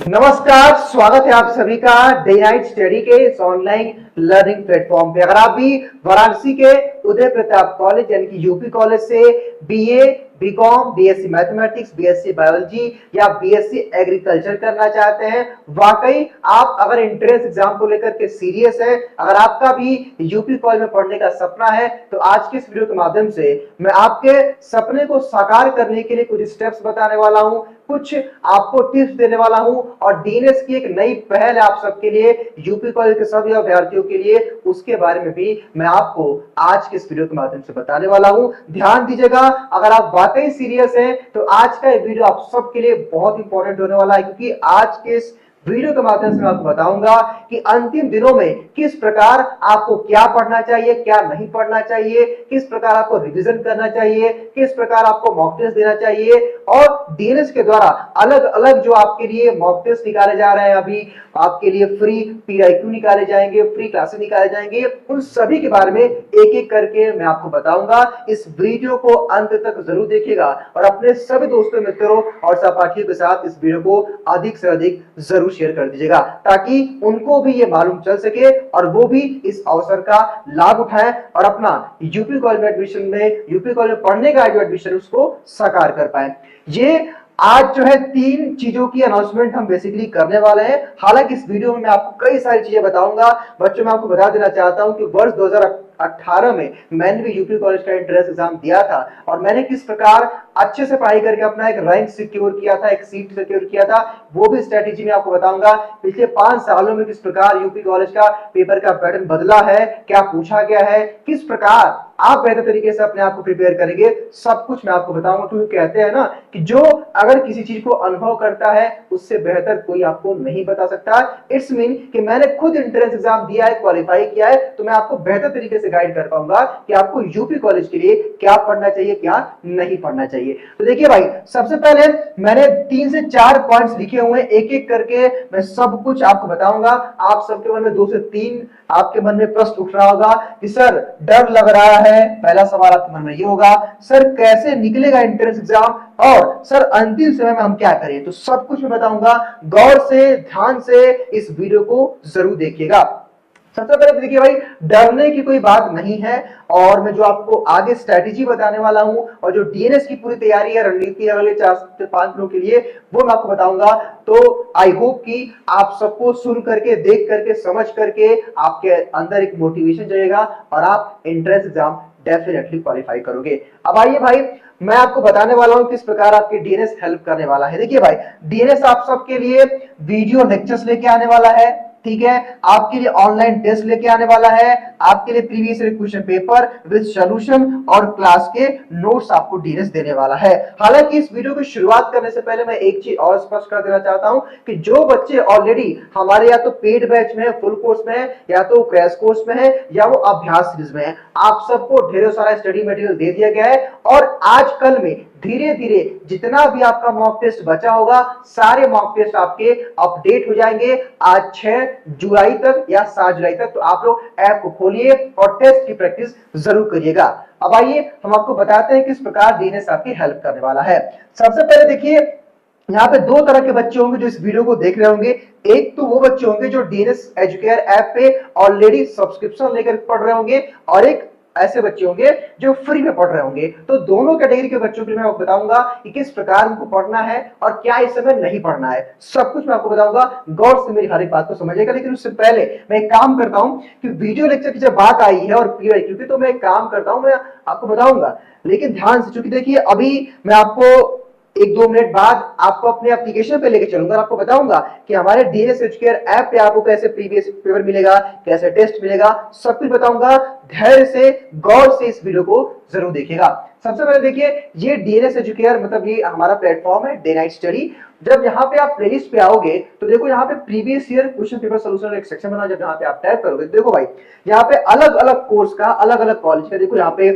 नमस्कार, स्वागत है आप सभी का डे नाइट स्टडी के इस ऑनलाइन लर्निंग प्लेटफॉर्म पे। अगर आप भी वाराणसी के उदय प्रताप कॉलेज यानी कि यूपी कॉलेज से BA, BCom, BSc mathematics, BSc biology या बीएससी एग्रीकल्चर करना चाहते हैं, वाकई आप अगर एंट्रेंस एग्जाम को लेकर के सीरियस है, अगर आपका भी यूपी कॉलेज में पढ़ने का सपना है, तो आज के इस वीडियो के माध्यम से मैं आपके सपने को साकार करने के लिए कुछ स्टेप्स बताने वाला हूं, कुछ आपको टिप्स देने वाला हूं और डीएनएस की एक नई पहल है आप सबके लिए, यूपी कॉलेज के सभी अभ्यर्थियों के लिए, उसके बारे में भी मैं आपको आज के इस वीडियो के माध्यम से बताने वाला हूं। ध्यान दीजिएगा, अगर आप वाकई सीरियस हैं तो आज का ये वीडियो आप सबके लिए बहुत इंपॉर्टेंट होने वाला है, क्योंकि आज के इस वीडियो के माध्यम से मैं आपको बताऊंगा कि अंतिम दिनों में किस प्रकार आपको क्या पढ़ना चाहिए, क्या नहीं पढ़ना चाहिए, किस प्रकार आपको रिवीजन करना चाहिए, किस प्रकार आपको मॉक टेस्ट देना चाहिए और डीएनएस के द्वारा अलग अलग जो आपके लिए मॉक टेस्ट निकाले जा रहे हैं, अभी आपके लिए फ्री पीआईक्यू निकाले जाएंगे, फ्री क्लासेस निकाले जाएंगे, उन सभी के बारे में एक एक करके मैं आपको बताऊंगा। इस वीडियो को अंत तक जरूर देखिएगा और अपने सभी दोस्तों, मित्रों और सहपाठियों के साथ इस वीडियो को अधिक से अधिक जरूर शेयर कर दीजिएगा, ताकि उनको भी ये मालूम चल सके और वो भी इस अवसर का लाभ उठाएं और अपना यूपी कॉलेज में एडमिशन में, यूपी कॉलेज में पढ़ने का जो एडमिशन उसको साकार कर पाए। ये आज जो है 3 चीजों की अनाउंसमेंट हम बेसिकली करने वाले हैं। हालांकि इस वीडियो में मैं आपको कई सारी चीजें बताऊंगा। बच्चों, मैं आपको बता देना चाहता हूं कि वर्ष 2018 में मैंने भी यूपी कॉलेज का एंट्रेंस एग्जाम दिया था और मैंने किस प्रकार अच्छे से पढ़ाई करके अपना एक रैंक सिक्योर किया था, एक सीट सिक्योर किया था, वो भी स्ट्रेटेजी में आपको बताऊंगा। पिछले 5 सालों में किस प्रकार यूपी कॉलेज का पेपर का पैटर्न बदला है, क्या पूछा गया है, किस प्रकार आप बेहतर तरीके से अपने आप को प्रिपेयर करेंगे, सब कुछ मैं आपको बताऊंगा। क्योंकि कहते हैं ना कि जो अगर किसी चीज को अनुभव करता है उससे बेहतर कोई आपको नहीं बता सकता। इट्स मीन कि मैंने खुद एंट्रेंस एग्जाम दिया है, क्वालिफाई किया है, तो मैं आपको बेहतर तरीके से गाइड कर पाऊंगा कि आपको यूपी कॉलेज के लिए क्या पढ़ना चाहिए, क्या नहीं पढ़ना चाहिए। तो देखिए भाई, सबसे पहले मैंने 3 से 4 पॉइंट्स लिखे हुए हैं, एक एक करके मैं सब कुछ आपको बताऊंगा। आप सबके मन में 2 से 3 आपके मन में प्रश्न उठ रहा होगा कि सर डर लग रहा है। पहला सवाल आपके मन में ये होगा, सर कैसे निकलेगा एंट्रेंस एग्जाम और सर अंतिम समय में हम क्या करें। तो सब कुछ मैं बताऊंगा, गौर से, ध्यान से इस वीडियो को जरूर देखिएगा। सबसे पहले देखिए भाई, डरने की कोई बात नहीं है और मैं जो आपको आगे स्ट्रेटेजी बताने वाला हूं और जो डीएनएस की पूरी तैयारी है, रणनीति है अगले 4 से 5 दिनों के लिए, वो मैं आपको बताऊंगा। तो आई होप कि आप सबको सुन करके, देख करके, समझ करके आपके अंदर एक मोटिवेशन जाएगा और आप एंट्रेंस एग्जाम डेफिनेटली क्वालिफाई करोगे। अब आइए भाई, मैं आपको बताने वाला हूं किस प्रकार आपकी डीएनएस हेल्प करने वाला है। देखिए भाई, डीएनएस आप सबके लिए वीडियो लेक्चर्स लेके आने वाला है, ठीक है, आपके लिए ऑनलाइन टेस्ट लेके आने वाला है, आपके लिए previous year question paper with solution और क्लास के नोट्स आपको डीएनएस देने वाला है। हालांकि इस वीडियो की शुरुआत करने से पहले मैं एक चीज और स्पष्ट कर देना चाहता हूं कि जो बच्चे ऑलरेडी हमारे या तो पेड बैच में है, फुल कोर्स में है, या तो क्रैश कोर्स में है, या वो अभ्यास सीरीज में है, आप सबको ढेरों सारा स्टडी मटेरियल दे दिया गया है और आजकल में धीरे धीरे जितना भी आपका मॉक टेस्ट बचा होगा, सारे मॉक टेस्ट आपके अपडेट हो जाएंगे आज 6 जुलाई तक या 7 जुलाई तक। तो आप लोग ऐप को खोलिए और टेस्ट की प्रैक्टिस जरूर करिएगा। अब आइए हम आपको बताते हैं किस प्रकार डीएनएस आपकी हेल्प करने वाला है। सबसे पहले देखिए, यहाँ पे 2 तरह के बच्चे होंगे जो इस वीडियो को देख रहे होंगे। एक तो वो बच्चे होंगे जो डीएनएस एजुकेयर ऐप पे ऑलरेडी सब्सक्रिप्शन लेकर पढ़ रहे होंगे और एक ऐसे बच्चे होंगे जो फ्री में पढ़ रहे होंगे। तो दोनों कैटेगरी के बच्चों के लिए मैं आपको बताऊंगा कि किस प्रकार उनको पढ़ना है और क्या इस समय नहीं पढ़ना है, सब कुछ मैं आपको बताऊंगा। गौर से मेरी हर एक बात को समझिएगा। लेकिन उससे पहले मैं एक काम करता हूं कि वीडियो लेक्चर की जब बात आई है और पीआईक्यू की, तो मैं एक काम करता हूं, मैं आपको बताऊंगा, लेकिन ध्यान से, क्योंकि देखिए अभी मैं आपको 1-2 मिनट बाद आपको अपने एप्लीकेशन पे लेके चलूंगा और आपको बताऊंगा कि हमारे डीएनएस एजुकेयर ऐप पे आपको कैसे प्रीवियस पेपर मिलेगा, कैसे टेस्ट मिलेगा, सब कुछ बताऊंगा। धैर्य से, गौर से इस वीडियो को जरूर देखिएगा। सबसे पहले देखिए, ये डीएनएस एजुकेयर मतलब ये हमारा प्लेटफॉर्म है डे नाइट स्टडी। जब यहाँ पे आप प्लेलिस्ट पे आओगे तो देखो यहाँ पे previous year question paper solution एक सेक्शन बना, जब यहाँ पे आप टाइप करोगे देखो भाई, यहाँ पे अलग अलग कोर्स का, अलग अलग कॉलेज का, देखो यहाँ पे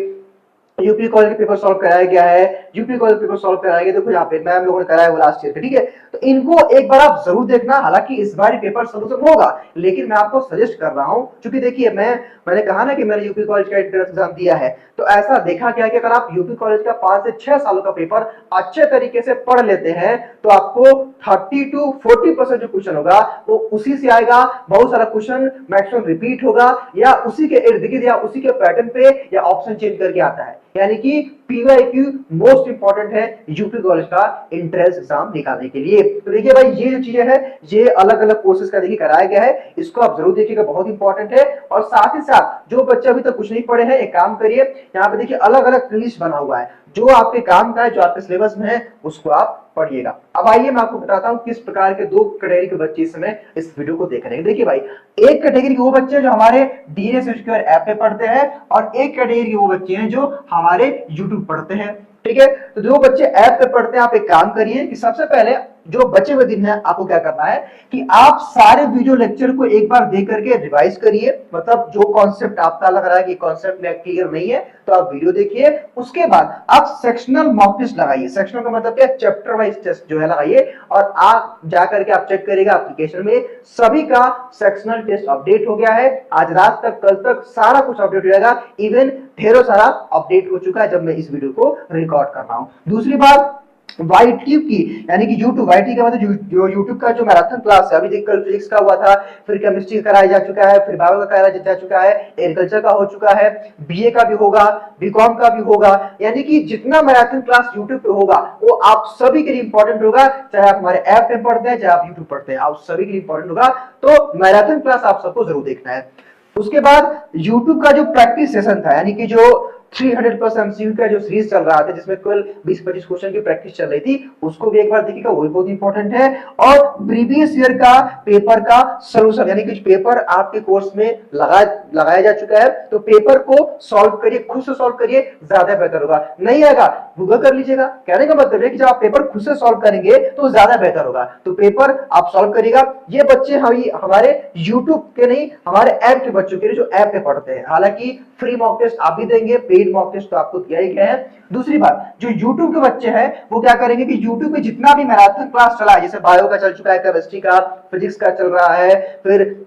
यूपी कॉलेज के पेपर सॉल्व कराया गया है, यूपी कॉलेज पेपर सॉल्व कराया गया, देखो यहाँ पे मैम लोगों ने कराया वो लास्ट ईयर का, ठीक है। तो इनको एक बार आप जरूर देखना, हालांकि इस बार पेपर सोल्यूशन होगा, लेकिन मैं आपको सजेस्ट कर रहा हूं, क्योंकि देखिए मैंने कहा ना कि मैंने यूपी कॉलेज का एंट्रेंस एग्जाम दिया है, तो ऐसा देखा गया कि अगर आप यूपी कॉलेज का 5 से 6 सालों का पेपर अच्छे तरीके से पढ़ लेते हैं तो आपको 30 to 40% जो क्वेश्चन होगा वो उसी से आएगा। बहुत सारा क्वेश्चन मैक्सिमम रिपीट होगा या उसी के इर्द गिर्द या उसी के पैटर्न पे या ऑप्शन चेंज करके आता है, यानी कि पीवाईक्यू मोस्ट इंपॉर्टेंट है यूपी कॉलेज का एंट्रेंस एग्जाम निकालने के लिए। तो देखिए भाई ये जो चीजें है ये अलग अलग कोर्सेज का देखिए कराया गया है, इसको आप जरूर देखिएगा, बहुत इंपॉर्टेंट है। और साथ ही साथ जो बच्चे अभी तक कुछ नहीं पढ़े हैं, एक काम करिए, यहाँ पे देखिए अलग अलग प्लेलिस्ट बना हुआ है, जो आपके काम का है, जो आपके सिलेबस में है उसको आप पढ़िएगा। अब आइए मैं आपको बताता हूं किस प्रकार के दो कैटेगरी के बच्चे इस समय इस वीडियो को देख रहे हैं। देखिए भाई, एक कैटेगरी के वो बच्चे जो हमारे डीएनए सॉफ्टवेयर ऐप पे पढ़ते हैं और एक कैटेगरी के वो बच्चे हैं जो हमारे यूट्यूब पढ़ते हैं, ठीक है। तो जो बच्चे ऐप पे पढ़ते हैं, आप एक काम करिए कि सबसे पहले जो बचे हुए दिन है आपको क्या करना है कि आप सारे वीडियो लेक्चर को एक बार देख करके रिवाइज करिए, मतलब जो कॉन्सेप्ट आपका लग रहा है कि कॉन्सेप्ट में क्लियर नहीं है तो आप वीडियो देखिए। उसके बाद आप सेक्शनल मॉक टेस्ट लगाइए, सेक्शनल का मतलब क्या, चैप्टर वाइज टेस्ट जो है लगाइए, और आप जा करके आप चेक करिएगा एप्लीकेशन में सभी का सेक्शनल टेस्ट अपडेट हो गया है। आज रात तक कल तक सारा कुछ अपडेट हो जाएगा, इवन ढेरों सारा अपडेट हो चुका है जब मैं इस वीडियो को रिकॉर्ड कर रहा हूं। दूसरी बात, वाईट्यूब की, यानी कि यूट्यूब, वाईटी का मतलब जो यूट्यूब का जो मैराथन क्लास है, अभी देख कल फिजिक्स का हुआ था, फिर केमिस्ट्री का कराया जा चुका है, फिर बायो का कराया जा चुका है, एग्रीकल्चर का हो चुका है, बीए का भी होगा, बीकॉम का भी होगा, यानी कि जितना मैराथन क्लास यूट्यूब पे होगा वो आप सभी के लिए इंपॉर्टेंट होगा, चाहे आप हमारे ऐप पे पढ़ते हैं चाहे आप यूट्यूब पढ़ते हैं, आप सभी के लिए इंपॉर्टेंट होगा। तो मैराथन क्लास आप सबको जरूर देखना है। उसके बाद YouTube का जो प्रैक्टिस सेशन था, यानी कि जो 300+ MCQ का जो सीरीज चल रहा था जिसमें कुल 20-25 क्वेश्चन की प्रैक्टिस चल रही थी, उसको भी एक बार देखिएगा, वो भी बहुत इंपॉर्टेंट है। और प्रीवियस ईयर का पेपर का सॉल्यूशन, यानी कि पेपर आपके कोर्स में लगाया जा चुका है, तो पेपर को सॉल्व करिए, खुद से सॉल्व करिए, ज्यादा बेहतर होगा। नहीं आएगा गूगल कर लीजिएगा, कहने का मतलब है कि जब आप पेपर खुद से सॉल्व करेंगे तो ज्यादा बेहतर होगा, तो पेपर आप सॉल्व करिएगा। ये बच्चे हमारे YouTube के नहीं, हमारे ऐप के बच्चों के लिए जो ऐप पे पढ़ते हैं, हालांकि फ्री मॉक टेस्ट आप भी देंगे, पेड मॉक टेस्ट तो आपको दिया ही गया है। दूसरी बात, जो YouTube के बच्चे हैं वो क्या करेंगे कि YouTube पे जितना भी मैराथन क्लास चला है, जैसे बायो का चल चुका है, केमिस्ट्री का, फिजिक्स का चल रहा है, फिर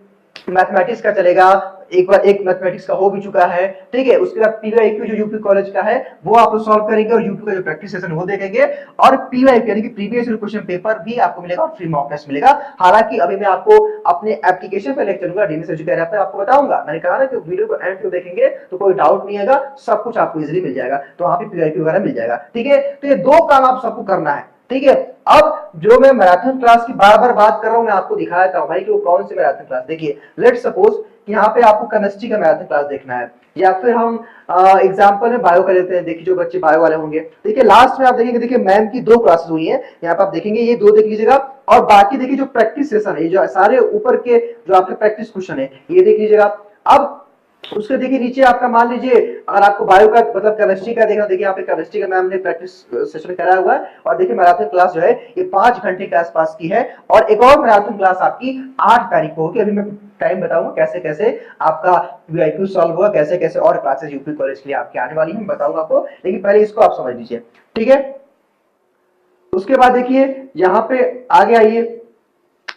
मैथमेटिक्स का चलेगा, एक बार एक मैथमेटिक्स का हो भी चुका है, ठीक है। उसके बाद पीवाईक्यू जो यूपी कॉलेज का है वो आप सॉल्व करेंगे और यूपी का जो प्रैक्टिस सेशन वो देखेंगे, और पीवाईक्यू यानी कि प्रीवियस ईयर क्वेश्चन पेपर भी आपको मिलेगा और फ्री मॉक टेस्ट मिलेगा। हालांकि अभी मैं आपको अपने एप्लीकेशन पे लेक्चर दूंगा, डीएनए एजुकेटर ऐप पे आपको बताऊंगा। मैंने कहा ना कि वीडियो को एंड तक देखेंगे तो कोई डाउट नहीं आएगा, सब कुछ आपको इजीली मिल जाएगा, तो वहां पे पीवाईक्यू वगैरह मिल जाएगा, ठीक है। तो ये दो काम आप सबको करना है, ठीक है। अब जो मैं मैराथन क्लास की बार बार बात कर रहा हूं, मैं आपको दिखाया था भाई कि वो कौन सी मैराथन क्लास। देखिए लेट्स सपोज कि यहाँ पे आपको केमिस्ट्री का मैराथन क्लास देखना है, या फिर हम एग्जांपल में बायो का लेते हैं। देखिए जो बच्चे बायो वाले होंगे, देखिए लास्ट में आप देखेंगे, देखिए मैम की 2 क्लासेस हुई हैं, यहाँ पे आप देखेंगे, ये 2 देख लीजिएगा, और बाकी देखिए जो प्रैक्टिस सेशन है, जो सारे ऊपर के जो आपके प्रैक्टिस क्वेश्चन है ये देख लीजिएगा। अब उसके देखिए नीचे आपका मान लीजिए अगर आपको बायो का मतलब केमिस्ट्री का देखना, देखिए यहाँ पे केमिस्ट्री का मैम ने प्रैक्टिस सेशन कराया हुआ है, और देखिए मैराथन क्लास जो है ये 5 घंटे के आसपास की है, और एक और मैराथन क्लास आपकी 8 तारीख को होगी। अभी मैं टाइम बताऊंगा कैसे कैसे आपका वीआईक्यू सॉल्व होगा, कैसे कैसे और क्लासेस यूपी कॉलेज के लिए आपके आने वाली है, बताऊंगा आपको, लेकिन पहले इसको आप समझ लीजिए, ठीक है। उसके बाद देखिए यहाँ पे आगे आइए,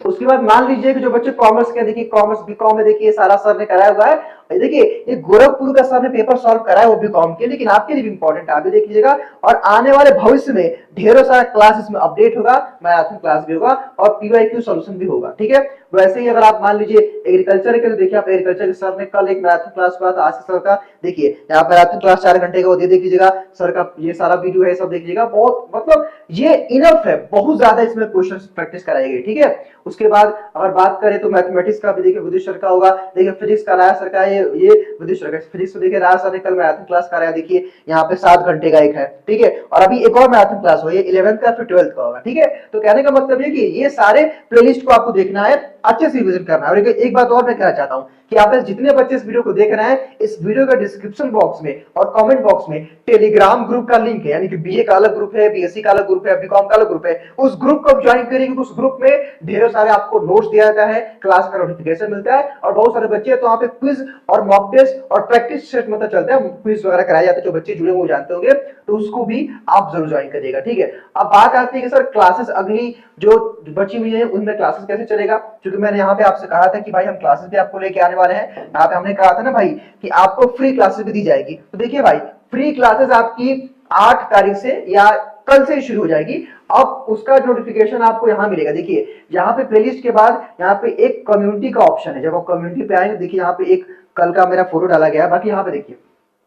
उसके बाद मान लीजिए कि जो बच्चे कॉमर्स के, देखिए कॉमर्स बीकॉम में देखिए सारा सर ने कराया हुआ है, देखिए ये गोरखपुर का सर ने पेपर सॉल्व करा है वो बीकॉम के, लेकिन आपके लिए भी इंपॉर्टेंट, आप भी देख लीजिएगा। और आने वाले भविष्य में ढेरों सारा क्लास इसमें अपडेट होगा, मैराथन क्लास भी होगा और पीवाईक्यू सॉल्यूशन भी होगा, ठीक है। वैसे ही अगर आप मान लीजिए एग्रीकल्चर के, तो देखिए आप एग्रीकल्चर के सर ने कल एक मैराथन क्लास हुआ था, आशीष सर का, देखिए यहाँ मैराथन क्लास 4 घंटे का, वो देख लीजिएगा, सर का ये सारा वीडियो है, सब देख लीजिएगा। बहुत मतलब ये इनफ है, बहुत ज्यादा इसमें क्वेश्चन प्रैक्टिस कराई गई, ठीक है। उसके बाद अगर बात करें तो मैथमेटिक्स का भी देखिए विदित सर का होगा, देखिए फिजिक्स का राय सर का, ये विदित सर का फिजिक्स को देखिए राय सर ने कल मैराथन क्लास कराया, देखिए यहाँ पे 7 घंटे का एक है, ठीक है। और अभी एक और मैराथन क्लास हुई है 11th का, फिर 12th का होगा, ठीक है। तो कहने का मतलब ये कि ये सारे प्लेलिस्ट को आपको देखना है, अच्छे से रिवीजन करना है। और एक बात और मैं कहना चाहता हूँ कि आप जितने बच्चे इस वीडियो को देख रहे हैं, इस वीडियो का डिस्क्रिप्शन बॉक्स में और कमेंट बॉक्स में टेलीग्राम ग्रुप का लिंक है, यानी कि बीए का अलग ग्रुप है, बीएससी का अलग ग्रुप है, बीकॉम का अलग ग्रुप है। उस ग्रुप को ज्वाइन करेंगे तो उस ग्रुप में ढेरों सारे आपको नोट्स दिया जाता है, क्लास का नोटिफिकेशन मिलता है और बहुत सारे बच्चे तो वहां पे क्विज और मॉक टेस्ट और प्रैक्टिस सेट मतलब चलता है, क्विज वगैरह कराए जाते हैं। जो बच्चे जुड़े हुए जानते होंगे तो उसको भी आप जरूर ज्वाइन करिएगा, ठीक है। अब बात आती है कि सर क्लासेस अगली जो बची हुई है उनमें क्लासेस कैसे चलेगा, क्योंकि मैंने यहाँ पे आपसे कहा था कि भाई हम क्लासेस भी आपको लेके आने वाले हैं। यहाँ पे हमने कहा था ना भाई कि आपको फ्री क्लासेस भी दी जाएगी। तो देखिए भाई, फ्री क्लासेस आपकी 8 तारीख से या कल से शुरू हो जाएगी। अब उसका नोटिफिकेशन आपको यहाँ मिलेगा। देखिए यहाँ पे प्लेलिस्ट के बाद यहाँ पे एक कम्युनिटी का ऑप्शन है। जब आप कम्युनिटी पे आएंगे, देखिए यहाँ पे एक कल का मेरा फोटो डाला गया है। बाकी यहाँ पे देखिए,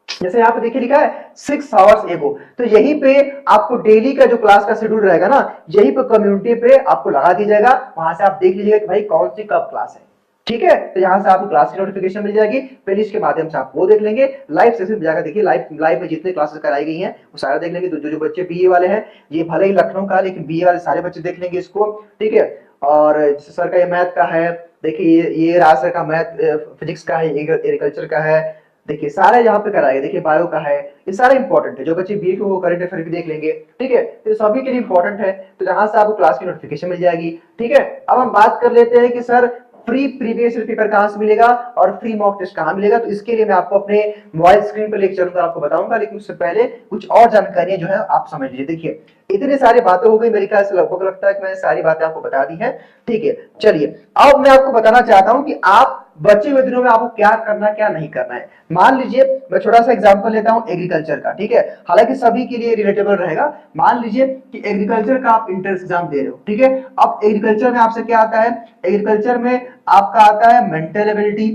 जैसे यहाँ पे देखिए लिखा है 6 आवर्स एगो, तो यहीं पे आपको डेली का जो क्लास का शेड्यूल रहेगा ना, यहीं पे कम्युनिटी पे आपको लगा दिया जाएगा। वहां से आप देख लीजिएगा कि भाई कौन सी कब क्लास है, ठीक है। तो यहाँ से आपको क्लास की नोटिफिकेशन मिल जाएगी, प्लेलिस्ट के माध्यम से आप वो देख लेंगे। लाइव सेशन में जाकर देखिए, लाइव में जितने क्लासेस कराई गई हैं वो सारा देख लेंगे। जो बच्चे बीए वाले हैं, ये भले ही लखनऊ का, लेकिन बीए वाले सारे बच्चे देख लेंगे इसको, ठीक है। और सर का ये मैथ का है, देखिए ये राज सर का मैथ फिजिक्स का है, एग्रीकल्चर का है, देखिए सारे यहाँ पे कराएंगे। देखिए बायो का है, ये सारे इंपॉर्टेंट है। जो बच्चे बीए को करंट अफेयर भी देख लेंगे, ठीक है। तो सभी के लिए इंपॉर्टेंट है। तो जहां से आपको क्लास की नोटिफिकेशन मिल जाएगी, ठीक है। अब हम बात कर लेते हैं कि sir free previous year paper कहां से मिलेगा और फ्री मॉक टेस्ट कहां मिलेगा। तो इसके लिए मैं आपको अपने मोबाइल स्क्रीन पर लेकर चलूंगा, आपको बताऊंगा, लेकिन उससे पहले कुछ और जानकारियां जो है आप समझ लीजिए। देखिए इतनी सारी बातें हो गई, मेरे ख्याल से लगभग लगता है कि मैंने सारी बातें आपको बता दी है, ठीक है। चलिए अब मैं आपको बताना चाहता हूं कि आप बचे हुए दिनों में आपको क्या करना क्या नहीं करना है। मान लीजिए मैं छोटा सा एग्जांपल लेता हूं एग्रीकल्चर का, ठीक है। हालांकि सभी के लिए रिलेटेबल रहेगा। मान लीजिए कि एग्रीकल्चर का आप इंट्रेंस एग्जाम दे रहे हो, ठीक है। अब एग्रीकल्चर में आपसे क्या आता है, एग्रीकल्चर में आपका आता है मेंटल एबिलिटी,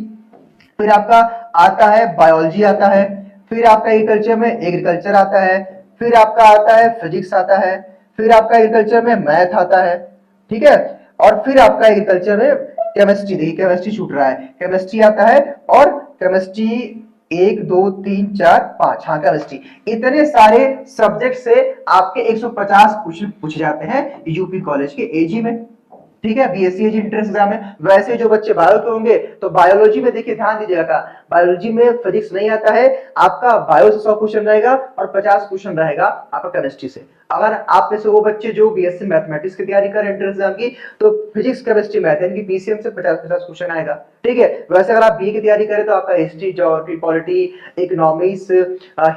फिर आपका आता है बायोलॉजी आता है, फिर आपका एग्रीकल्चर में एग्रीकल्चर आता है, फिर आपका आता है फिजिक्स आता है, फिर आपका एग्रीकल्चर में मैथ आता है, ठीक है। और फिर आपका एग्रीकल्चर में केमिस्ट्री, देखिए केमिस्ट्री छूट रहा है, केमिस्ट्री आता है। और केमिस्ट्री 1 2 3 4 5, हाँ केमिस्ट्री। इतने सारे सब्जेक्ट से आपके 150 क्वेश्चन पूछे जाते हैं यूपी कॉलेज के एजी में, ठीक है। बीएससी एजी एंट्रेंस एग्जाम है। वैसे जो बच्चे बायो के होंगे तो बायोलॉजी में देखिए ध्यान दीजिएगा, बायोलॉजी में फिजिक्स नहीं आता है, आपका बायो से 100 क्वेश्चन रहेगा और 50 क्वेश्चन रहेगा आपका केमिस्ट्री से। अगर आप में से वो बच्चे जो बीएससी मैथमेटिक्स की तैयारी कर एंट्रेंस एग्जाम की, तो फिजिक्स केमिस्ट्री मैथ यानी कि पीसीएम से 50 क्वेश्चन आएगा, ठीक है। वैसे अगर आप बी की तैयारी करें तो आपका history, geography, polity, economics,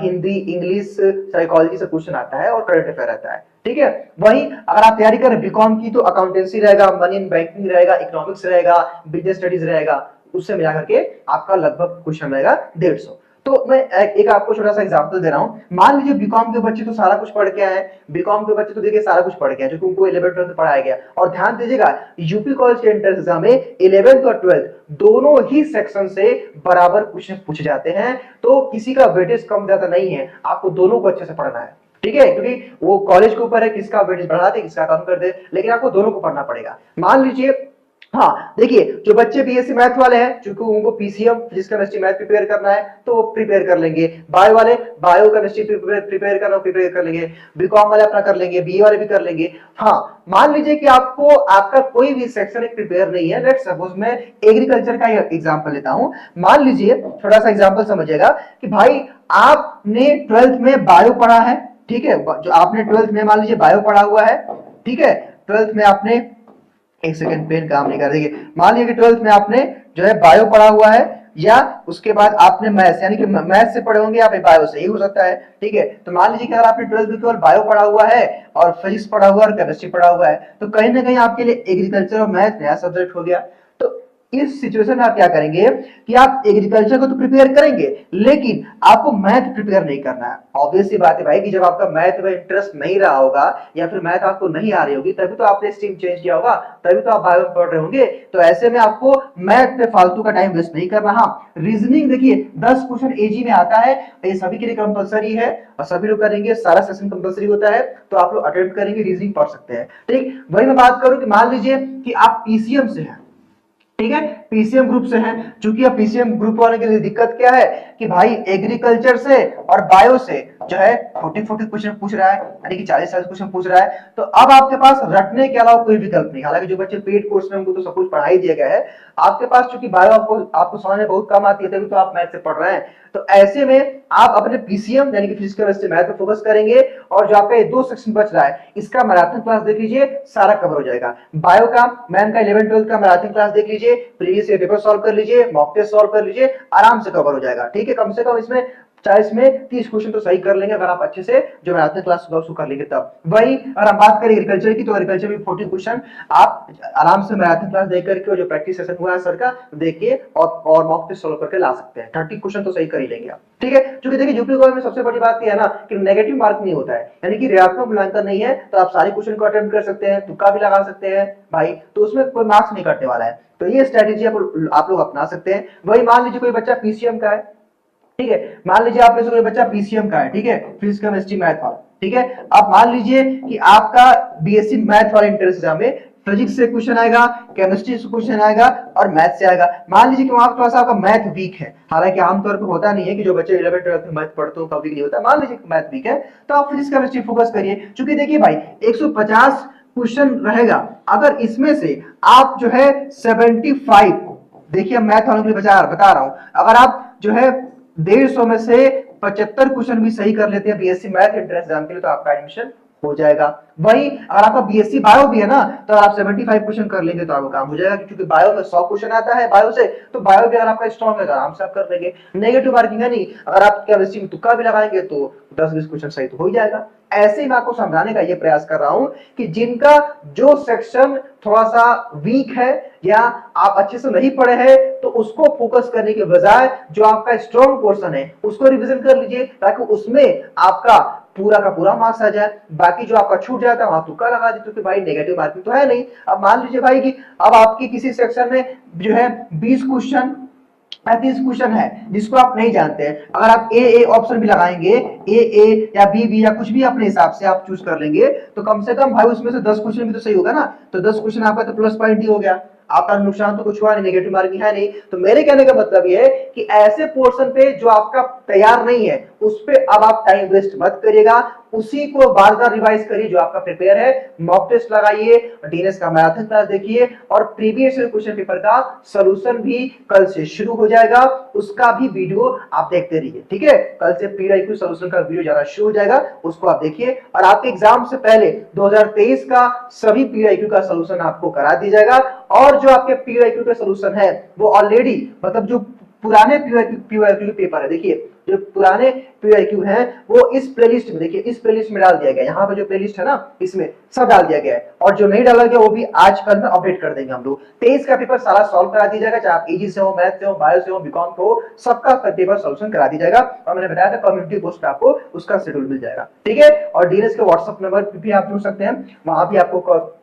Hindi, English, psychology से क्वेश्चन आता है और करंट अफेयर आता है, ठीक है। वहीं अगर आप तैयारी करें बीकॉम की तो अकाउंटेंसी रहेगा, मनी एंड बैंकिंग रहेगा, इकोनॉमिक्स रहेगा, बिजनेस स्टडीज रहेगा, उससे मिला करके आपका लगभग क्वेश्चन रहेगा 150। तो मैं एक आपको छोटा सा एग्जांपल दे रहा हूं। मान लीजिए बीकॉम के बच्चे तो सारा कुछ पढ़ के आए, बीकॉम के बच्चे तो देखिए सारा कुछ पढ़ के आए, जो कि उनको 11th 12th पढ़ाया गया। और ध्यान दीजिएगा यूपी कॉलेज के एंट्रेंस एग्जाम में 11th और 12th दोनों ही सेक्शन से बराबर क्वेश्चन पूछे जाते हैं। तो किसी का वेटेज कम ज्यादा नहीं है, आपको दोनों को अच्छे से पढ़ना है, ठीक है। क्योंकि वो कॉलेज के ऊपर है किसका वेटेज बढ़ा दे किसका कम कर दे, लेकिन आपको दोनों को पढ़ना पड़ेगा। मान लीजिए, हाँ देखिए जो बच्चे बीएससी मैथ वाले हैं, क्योंकि उनको PCM physics chemistry math prepare करना है तो वो प्रिपेयर कर लेंगे। बायो वाले बायो केमिस्ट्री प्रिपेयर करना प्रिपेयर कर लेंगे। बीकॉम वाले अपना कर लेंगे, बीए वाले भी कर लेंगे। हाँ मान लीजिए कि आपको आपका कोई भी सेक्शन प्रिपेयर नहीं है, लेट्स सपोज मैं एग्रीकल्चर का एग्जांपल लेता हूं। मान लीजिए थोड़ा सा एग्जांपल समझिएगा कि भाई आपने 12th में बायो पढ़ा है, ठीक है। जो आपने 12th में मान लीजिए बायो पढ़ा हुआ है, ठीक है। 12th में आपने, एक सेकंड पेन काम नहीं कर, देखिए मान लीजिए कि 12th में आपने जो है बायो पढ़ा हुआ है, या उसके बाद आपने मैथ्स यानी कि मैथ्स से पढ़े होंगे, आप बायो से ही हो सकता है, ठीक है। तो मान लीजिए कि अगर आपने 12th में केवल बायो पढ़ा हुआ है और फिजिक्स पढ़ा हुआ है और केमिस्ट्री पढ़ा हुआ है, तो कहीं ना कहीं आपके लिए एग्रीकल्चर और मैथ नया सब्जेक्ट हो गया। तो इस सिचुएशन में आप क्या करेंगे कि आप एग्रीकल्चर को तो प्रिपेयर करेंगे, लेकिन आपको मैथ प्रिपेयर नहीं करना है। ऑब्वियस सी बात है भाई कि जब आपका मैथ में इंटरेस्ट नहीं रहा होगा या फिर मैथ आपको नहीं आ रही होगी, तभी तो आपने स्ट्रीम चेंज किया होगा, तभी तो आप बायो में पढ़ रहे होंगे। तो ऐसे में आपको मैथ पे फालतू का टाइम वेस्ट नहीं करना। हाँ रीजनिंग देखिए 10 क्वेश्चन एजी में आता है, ये सभी के लिए कंपलसरी है और सभी लोग करेंगे, सारा सेशन कंपलसरी होता है, तो आप लोग अटेम्प्ट करेंगे, रीजनिंग पढ़ सकते हैं, ठीक। वही मैं बात करूं कि मान लीजिए कि आप पीसीएम से हैं, ठीक है, पीसीएम ग्रुप से हैं। चूंकि अब पीसीएम ग्रुप वाले के लिए दिक्कत क्या है कि भाई एग्रीकल्चर से और बायो से जो है 40 क्वेश्चन पूछ रहा है, यानी कि 40 क्वेश्चन पूछ रहा है। तो अब आपके पास रटने के अलावा कोई विकल्प नहीं। हालांकि जो बच्चे पेड कोर्स में उनको तो सब कुछ पढ़ा ही दिया गया है, आपके पास चूंकि बायो आपको समझ में बहुत कम आती है, तभी तो आप मैथ से पढ़ रहे हैं। तो ऐसे में आप अपने पीसीएम यानी कि फिजिक्स केमिस्ट्री मैथ पे फोकस करेंगे, और जो आपका 2 सेक्शन बच रहा है इसका मैराथन क्लास देख लीजिए, सारा कवर हो जाएगा। बायो का मैम का 11 12 का मैराथन क्लास देख लीजिए, प्रीवियस ईयर पेपर सॉल्व कर लीजिए, मॉक टेस्ट सॉल्व कर लीजिए, आराम से कवर हो जाएगा। ठीक है, कम से कम इसमें 40 में 30 क्वेश्चन तो सही कर लेंगे अगर आप अच्छे से जो मैराथन क्लास उसको कर लेंगे तब। वही अगर हम बात करें एग्रीकल्चर की, तो एग्रीकल्चर में 40 क्वेश्चन आप आराम से मैराथन क्लास देख करके, जो प्रैक्टिस सेशन हुआ है सर का, देखिए और मॉक टेस्ट सॉल्व करके ला सकते हैं। 30 क्वेश्चन तो सही कर ही लेंगे आप। ठीक है, क्योंकि देखिए यूपी गवर्नमेंट में सबसे बड़ी बात यह है ना कि नेगेटिव मार्क नहीं होता है, यानी कि ऋणात्मक मूल्यांकन नहीं है, तो आप सारे क्वेश्चन को अटेम्प्ट कर सकते हैं, तुक्का भी लगा सकते हैं भाई, तो उसमें कोई मार्क्स नहीं कटने वाला है। तो ये स्ट्रेटेजी आप लोग अपना सकते हैं। वही मान लीजिए कोई बच्चा पीसीएम का है, ठीक है, मान लीजिए आप में से कोई बच्चा पीसीएम का है, ठीक है, फिजिक्स केमिस्ट्री मैथ वाला, ठीक है, अब मान लीजिए कि आपका बीएससी मैथ वाले एंट्रेंस एग्जाम में फिजिक्स से क्वेश्चन आएगा, केमिस्ट्री से क्वेश्चन आएगा और मैथ से आएगा। मान लीजिए कि वहां पर आपका मैथ वीक है, हालांकि आमतौर पर होता नहीं है कि जो बच्चे 11 12 में मैथ पढ़ते हो कभी नहीं होता, मान लीजिए कि मैथ वीक है, तो आप फिजिक्स केमिस्ट्री फोकस करिए। क्योंकि देखिए भाई 150 क्वेश्चन रहेगा, अगर इसमें से आप जो है 75, देखिए मैथ वालों के लिए बता रहा हूं, अगर आप जो है 150 में से 75 क्वेश्चन भी सही कर लेते हैं बीएससी मैथ एंट्रेंस एग्जाम के लिए, तो आपका एडमिशन हो जाएगा। वही अगर आपका बीएससी बायो भी है ना, तो आप 75 क्वेश्चन कर लेंगे तो आपका काम हो जाएगा, क्योंकि बायो में 100 क्वेश्चन आता है बायो से, तो बायो भी अगर आपका स्ट्रॉन्ग है तो आराम से आप कर लेंगे। नेगेटिव मार्किंग है नहीं, अगर आप केमिस्ट्री में तुक्का भी लगाएंगे तो 10-20 क्वेश्चन सही तो हो ही जाएगा। ऐसे ही मैं आपको समझाने का ये प्रयास कर रहा हूं कि जिनका जो सेक्शन थोड़ा सा वीक है या आप अच्छे से नहीं पढ़े हैं, तो उसको फोकस करने के बजाय जो आपका स्ट्रॉन्ग पोर्शन है उसको रिवीजन कर लीजिए, ताकि उसमें आपका पूरा का पूरा मार्क्स आ जाए। बाकी जो आपका छूट जाता है वहां तुक्का लगा दीजिए, क्योंकि भाई नेगेटिव मार्किंग तो है नहीं। अब मान लीजिए भाई कि अब आपकी किसी सेक्शन में जो है 20 क्वेश्चन 35 क्वेश्चन है जिसको आप नहीं जानते हैं, अगर आप ए ऑप्शन भी लगाएंगे, ए या बी या कुछ भी अपने हिसाब से आप चूज कर लेंगे, तो कम से कम भाई उसमें से 10 क्वेश्चन भी तो सही होगा ना, तो 10 क्वेश्चन आपका तो प्लस पॉइंट ही हो गया, आपका नुकसान तो कुछ हुआ नहीं, नेगेटिव मार्किंग है नहीं। तो मेरे कहने का मतलब ये है कि ऐसे पोर्शन पे जो आपका तैयार नहीं है उस पे अब आप टाइम वेस्ट मत करिएगा, उसी को बार बार रिवाइज करिए जो आपका प्रिपेयर है, मॉक टेस्ट लगाइए, डीएनएस का मैराथन क्लास देखिए, और प्रीवियस ईयर क्वेश्चन पेपर का सॉल्यूशन भी कल से शुरू हो जाएगा, उसका भी वीडियो आप देखते रहिए। ठीक है, कल से पीआईक्यू सॉल्यूशन का वीडियो जाना शुरू हो जाएगा, उसको आप देखिए, और आपके एग्जाम से पहले 2023 का सभी पीआईक्यू का सॉल्यूशन आपको करा दिया जाएगा। और जो आपके पीआईक्यू का सॉल्यूशन है वो ऑलरेडी, मतलब जो पुराने पीआईक्यू के पेपर है, देखिए जो पुराने पीआईक्यू हैं वो इस प्लेलिस्ट में, देखिए इस प्लेलिस्ट में डाल दिया गया है, यहाँ पे जो प्लेलिस्ट है ना इसमें सब डाल दिया गया है, और जो नहीं डाला गया वो भी आज कल में अपडेट कर देंगे हम लोग। 23 का पेपर सारा सॉल्व करा दिया जाएगा, चाहे आप ईजी से हो, मैथ से हो, बायो से हो, बीकॉम से हो, सबका पेपर सॉल्यूशन करा दिया जाएगा। और मैंने बताया था कम्युनिटी पोस्ट पे आपको उसका शेड्यूल मिल जाएगा। ठीक है, और डीएनएस के व्हाट्सएप नंबर पे भी आप जुड़ सकते हैं, वहां भी आपको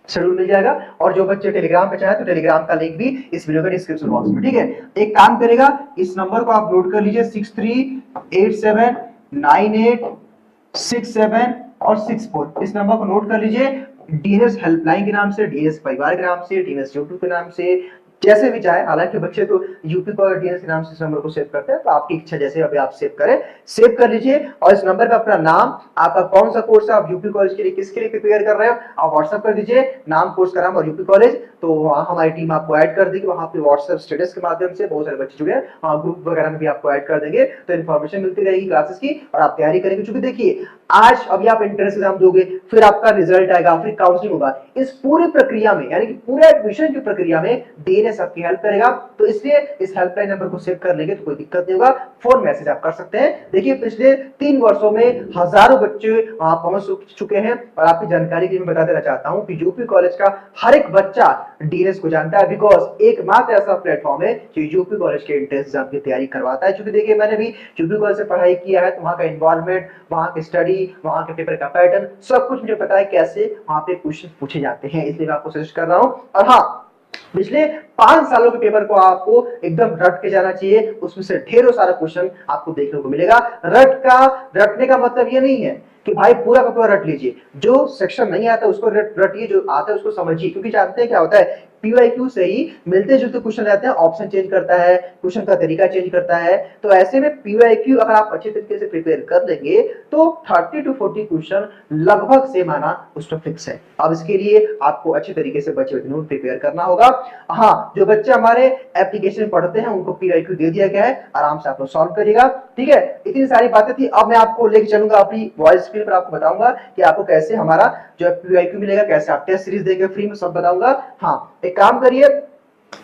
शेड्यूल मिल जाएगा। और जो बच्चे टेलीग्राम पे चाहे तो टेलीग्राम का लिंक भी इस वीडियो के डिस्क्रिप्शन बॉक्स में। ठीक है, एक काम करेगा, इस नंबर को आप नोट कर लीजिए 63879867 और 64, इस नंबर को नोट कर लीजिए। डीएनएस हेल्पलाइन के नाम से, डीएनएस परिवार के नाम से, डीएनएस यूट्यूब के नाम से, जैसे भी चाहे, हालांकि बच्चे तो यूपी को डीएनएस के नाम से इस नंबर को सेव करते हैं, तो आपकी इच्छा जैसे अभी आप सेव करें, सेव कर लीजिए। और इस नंबर पे अपना नाम, आपका कौन सा कोर्स है, आप यूपी कॉलेज के लिए किसके लिए प्रिपेयर कर रहे हो, आप व्हाट्सएप कर दीजिए, नाम, कोर्स का नाम और यूपी कॉलेज, तो वहां हमारी टीम आपको ऐड कर देगी। वहां पे व्हाट्सएप स्टेटस के माध्यम से बहुत सारे बच्चे जुड़े हैं, वहां ग्रुप वगैरह में भी आपको ऐड कर देंगे, तो इन्फॉर्मेशन मिलती रहेगी क्लासेस की, और आप तैयारी करेंगे। क्योंकि देखिए आज अभी आप एंट्रेंस एग्जाम दोगे, फिर आपका रिजल्ट आएगा, फिर काउंसलिंग होगा, इस पूरी प्रक्रिया में, यानी कि पूरे एडमिशन की प्रक्रिया में डीएनएस आपकी हेल्प करेगा। तो इसलिए इस हेल्पलाइन नंबर को सेव कर लेंगे तो कोई दिक्कत नहीं होगा, फोन मैसेज आप कर सकते हैं। देखिए पिछले 3 वर्षों में हजारों बच्चे वहां पहुंच चुके हैं, और आपकी जानकारी के लिए मैं बता देना चाहता हूं कि यूपी कॉलेज का हर एक बच्चा डीएनएस को जानता है, बिकॉज एकमात्र ऐसा प्लेटफॉर्म है जो यूपी कॉलेज के एंट्रेंस एग्जाम की तैयारी करवाता है। क्योंकि देखिए मैंने भी यूपी कॉलेज से पढ़ाई किया है, तो वहां का एनवायरमेंट, वहां की स्टडी, वहां के पेपर का पैटर्न, सब कुछ मुझे पता है कैसे वहां पे क्वेश्चन पूछे जाते हैं, इसलिए मैं आपको सजेस्ट कर रहा हूं। और हाँ, पिछले 5 सालों के पेपर को आपको एकदम रट के जाना चाहिए, उसमें से ढेरों सारा क्वेश्चन आपको देखने को मिलेगा। रटने का मतलब ये नहीं है कि भाई पूरा का पूरा रट लीजिए, जो सेक्शन नहीं आता उसको रटिए, जो आता है उसको समझिए, क्योंकि जानते हैं क्या होता है, पीवाईक्यू से ही मिलते जुलते क्वेश्चन रहते हैं, ऑप्शन चेंज करता है, क्वेश्चन का तरीका चेंज करता है। तो ऐसे में पीवाईक्यू अगर आप अच्छे तरीके से प्रिपेयर कर लेंगे तो 30 to 40 क्वेश्चन लगभग से माना उस पर फिक्स है। अब इसके लिए आपको अच्छे तरीके से बच्चे नोट प्रिपेयर करना होगा। हाँ, जो बच्चे हमारे एप्लीकेशन पढ़ते हैं उनको पीवाईक्यू दे दिया गया है, आराम से आप लोग सॉल्व करिएगा, ठीक है। इतनी सारी बातें थी, अब मैं आपको लेके चलूंगा अपनी वॉइस स्क्रीन पर, आपको बताऊंगा कि आपको कैसे हमारा जो है पीवाईक्यू मिलेगा, कैसे आप टेस्ट सीरीज देंगे फ्री में, सब बताऊंगा। हाँ, एक काम करिए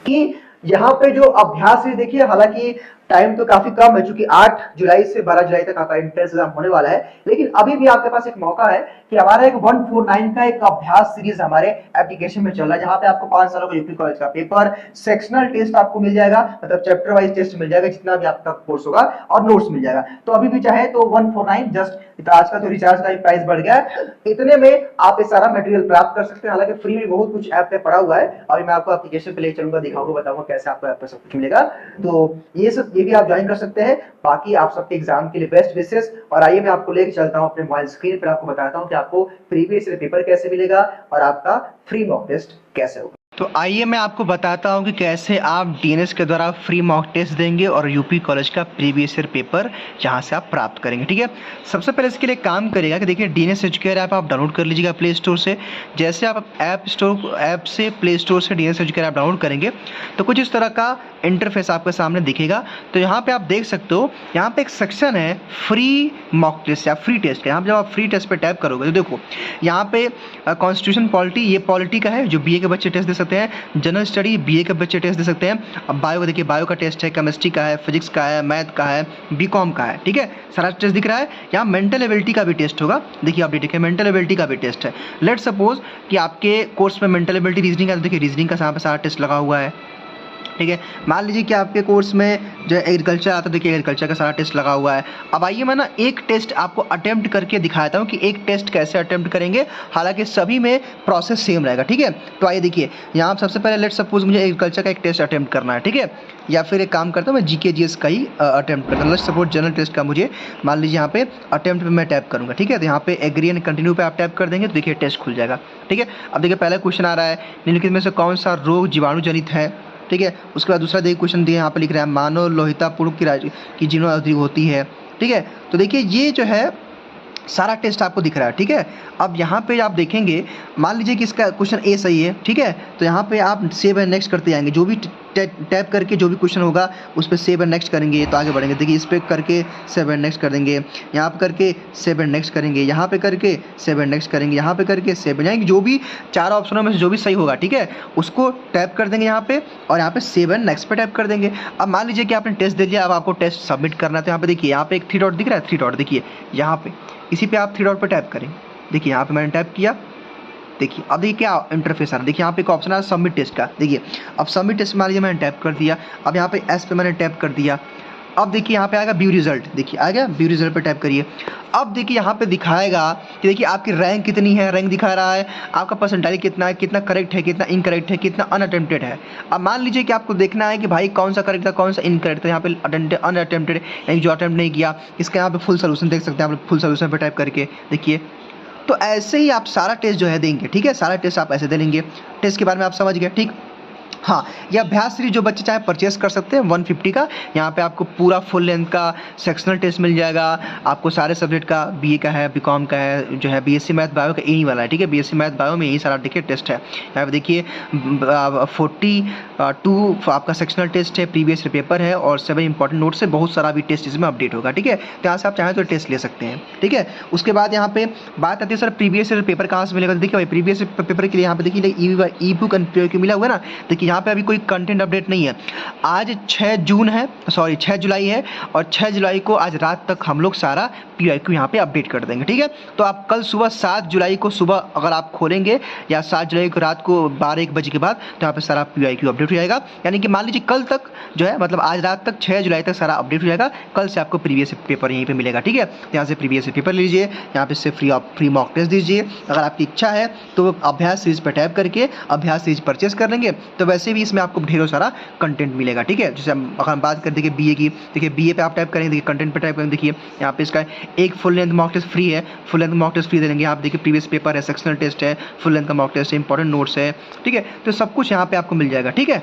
कि यहाँ पे जो अभ्यास है देखिए, हालांकि टाइम तो काफी कम है, चूंकि 8 जुलाई से 12 जुलाई तक आपका एंट्रेंस एग्जाम होने वाला है, लेकिन अभी भी आपके पास एक मौका है कि हमारा एक 149 का एक अभ्यास सीरीज हमारे एप्लीकेशन में चल रहा है, जहां पे आपको 5 सालों का यूपी कॉलेज का पेपर, सेक्शनल टेस्ट आपको मिल जाएगा, मतलब चैप्टर वाइज टेस्ट मिल जाएगा जितना भी आपका कोर्स होगा, और नोट्स मिल जाएगा। तो अभी भी चाहे तो 149 जस्ट, आज का तो रिचार्ज का प्राइस बढ़ गया है, इतने में आप ये सारा मटेरियल प्राप्त कर सकते हैं। हालांकि फ्री में बहुत कुछ ऐप पे पड़ा हुआ है, अभी मैं आपको एप्लीकेशन पे ले चलूंगा, दिखाऊंगा, बताऊंगा कैसे आपको ऐप पे सब कुछ मिलेगा। तो ये भी आप ज्वाइन कर सकते हैं। बाकी आप सबके एग्जाम के लिए बेस्ट विशेस, और आइए मैं आपको लेके चलता हूं अपने मोबाइल स्क्रीन पर, आपको बताता हूं कि आपको प्रीवियस ईयर पेपर कैसे मिलेगा और आपका फ्री मॉक टेस्ट कैसे होगा। तो आइए मैं आपको बताता हूं कि कैसे आप डीएनएस के द्वारा फ्री मॉक टेस्ट देंगे और यूपी कॉलेज का प्रीवियस ईयर पेपर जहां से आप प्राप्त करेंगे, ठीक है। सबसे पहले इसके लिए काम करेगा कि देखिए डीएनएस एजुकेयर ऐप आप डाउनलोड कर लीजिएगा प्ले स्टोर से। जैसे आप ऐप से प्ले स्टोर से डीएनएस एजुकेयर ऐप डाउनलोड करेंगे तो कुछ इस तरह का इंटरफेस आपके सामने दिखेगा। तो यहाँ पे आप देख सकते हो, यहाँ पे एक सेक्शन है फ्री मॉक टेस्ट या फ्री टेस्ट का। यहाँ पे जब आप फ्री टेस्ट पे टैप करोगे तो देखो यहाँ पे कॉन्स्टिट्यूशन पॉलिटी, ये पॉलिटी का है जो बीए के बच्चे टेस्ट दे सकते हैं। जनरल स्टडी बीए के बच्चे टेस्ट दे सकते हैं। अब बायो देखिए, बायो का टेस्ट है, केमिस्ट्री का है, फिजिक्स का है, मैथ का है, बीकॉम का है, ठीक है, सारा टेस्ट दिख रहा है। यहाँ मेंटल एबिलिटी का भी टेस्ट होगा, देखिए आप देखिए मेंटल एबिलिटी का भी टेस्ट है। लेट सपोज कि आपके कोर्स में मेंटल एबिलिटी रीजनिंग का, देखिए रीजनिंग का यहाँ पे सारा टेस्ट लगा हुआ है, ठीक है। मान लीजिए कि आपके कोर्स में जो एग्रीकल्चर आता है, देखिए एग्रीकल्चर का सारा टेस्ट लगा हुआ है। अब आइए मैं ना एक टेस्ट आपको अटेम्प्ट करके दिखाता हूँ कि एक टेस्ट कैसे अटेम्प्ट करेंगे, हालांकि सभी में प्रोसेस सेम रहेगा, ठीक है। तो आइए देखिए, यहाँ सबसे पहले लेट सपोज मुझे एग्रीकल्चर का एक टेस्ट अटेम्प्ट करना है, ठीक है, या फिर एक काम करता हूँ मैं जीके जीएस का ही अटेम्प्ट करता हूँ। लेट सपोज जनरल टेस्ट का मुझे, मान लीजिए यहाँ पे अटेम्प्ट पे मैं टैप करूँगा, ठीक है। तो यहाँ पे एग्री एंड कंटिन्यू पे आप टैप कर देंगे तो देखिए टेस्ट खुल जाएगा, ठीक है। अब देखिए पहला क्वेश्चन आ रहा है, निम्नलिखित में से कौन सा रोग जीवाणु जनित है, ठीक है। उसके बाद दूसरा देखिए क्वेश्चन दिया, यहाँ पे लिख रहा है मानव लोहिता पुरुष की जीवन अवधि होती है, ठीक है। तो देखिए ये जो है सारा टेस्ट आपको दिख रहा है, ठीक है। अब यहाँ पे आप देखेंगे, मान लीजिए कि इसका क्वेश्चन ए सही है, ठीक है, तो यहाँ पे आप सेव एंड नेक्स्ट करते जाएंगे, जो भी टैप करके जो भी क्वेश्चन होगा उस पर सेव एंड नेक्स्ट करेंगे तो आगे बढ़ेंगे। देखिए इस पर करके सेव एंड नेक्स्ट कर देंगे, यहाँ पे करके सेव एंड नेक्स्ट करेंगे, यहाँ पे करके सेव एंड नेक्स्ट करेंगे, यहाँ पे करके सेव एंड, जो भी 4 ऑप्शनों में से जो भी सही होगा, ठीक है, उसको टैप कर देंगे यहाँ पे, और यहाँ पे सेव एंड नेक्स्ट पे टैप कर देंगे। अब मान लीजिए कि आपने टेस्ट दे दिया, अब आपको टेस्ट सबमिट करना है, तो यहाँ पे देखिए यहाँ पे एक 3 डॉट दिख रहा है, 3 डॉट देखिए यहाँ पे, इसी पे आप 3 डॉट पे टैप करें। देखिए यहाँ पे मैंने टैप किया, देखिए अब देखिए क्या इंटरफेस आ रहा है, देखिए यहाँ पे एक ऑप्शन है सबमिट टेस्ट का, देखिए अब सबमिट टेस्ट मान लीजिए मैंने टैप कर दिया, अब यहाँ पे एस पे मैंने टैप कर दिया, अब देखिए यहाँ पे आएगा व्यू रिजल्ट, देखिए आ गया व्यू रिजल्ट पे टैप करिए। अब देखिए यहाँ पे दिखाएगा कि देखिए आपकी रैंक कितनी है, रैंक दिखा रहा है, आपका परसेंटाइल कितना है, कितना करेक्ट है, कितना इनकरेक्ट है, कितना अनअटेम्प्टेड है। अब मान लीजिए कि आपको देखना है कि भाई कौन सा करेक्ट था, कौन सा इनकरेक्ट था, यहाँ पे अनअटेम्प्टेड यानी जो अटेम्प्ट नहीं किया, इसका यहाँ पे फुल सोल्यूशन देख सकते हैं आप, फुल सोल्यूशन पे टैप करके देखिए। तो ऐसे ही आप सारा टेस्ट जो है देंगे, ठीक है, सारा टेस्ट आप ऐसे दे लेंगे। टेस्ट के बारे में आप समझ गए, ठीक। हाँ, यह अभ्यास सीरीज जो बच्चे चाहे परचेस कर सकते हैं 150 का। यहाँ पे आपको पूरा फुल लेंथ का सेक्शनल टेस्ट मिल जाएगा, आपको सारे सब्जेक्ट का, बीए का है, बीकॉम का है, जो है बीएससी मैथ बायो का यही वाला है, ठीक है। बीएससी मैथ बायो में यही सारा देखिए टेस्ट है। यहाँ पे देखिए 42 आपका सेक्शनल टेस्ट है, प्रीवियस पेपर है, और 7 इंपॉर्टेंट नोट्स से बहुत सारा भी टेस्ट इसमें अपडेट होगा, ठीक है। तो यहाँ से आप चाहें तो टेस्ट ले सकते हैं, ठीक है। उसके बाद यहाँ पे बात आती है सर प्रीवियस पेपर कहाँ से मिलेगा। देखिए भाई प्रीवियस पेपर के लिए यहाँ पे देखिए ई बुक मिला हुआ है ना, देखिए यहाँ पे अभी कोई कंटेंट अपडेट नहीं है। आज 6 जुलाई है, और 6 जुलाई को आज रात तक हम लोग सारा पीआईक्यू यहाँ पे अपडेट कर देंगे, ठीक है। तो आप कल सुबह 7 जुलाई को सुबह अगर आप खोलेंगे, या 7 जुलाई को रात को 12-1 बजे के बाद, तो यहाँ पे सारा पीआईक्यू अपडेट हो जाएगा। यानी कि मान लीजिए कल तक जो है, मतलब आज रात तक 6 जुलाई तक सारा अपडेट हो जाएगा, कल से आपको प्रीवियस पेपर यहीं पे मिलेगा, ठीक है। तो यहाँ से प्रीवियस पेपर लीजिए, यहाँ पे से फ्री मॉक टेस्ट दीजिए। अगर आपकी इच्छा है तो अभ्यास सीरीज पर टैप करके अभ्यास सीरीज परचेस कर लेंगे, तो वैसे भी इसमें आपको ढेरों सारा कंटेंट मिलेगा, ठीक है। जैसे अगर हम बात करें देखिए बीए की, देखिए बीए पे आप टाइप करेंगे, देखिए कंटेंट पे टाइप करेंगे, देखिए यहाँ पे इसका एक full length mock test free है, full length mock test free दे देंगे आप। देखिए प्रीवियस पेपर है, सेक्शनल टेस्ट है, फुल लेंथ का मॉक टेस्ट है, इंपॉर्टेंट नोट्स है, ठीक है। तो सब कुछ यहाँ पे आपको मिल जाएगा, ठीक है।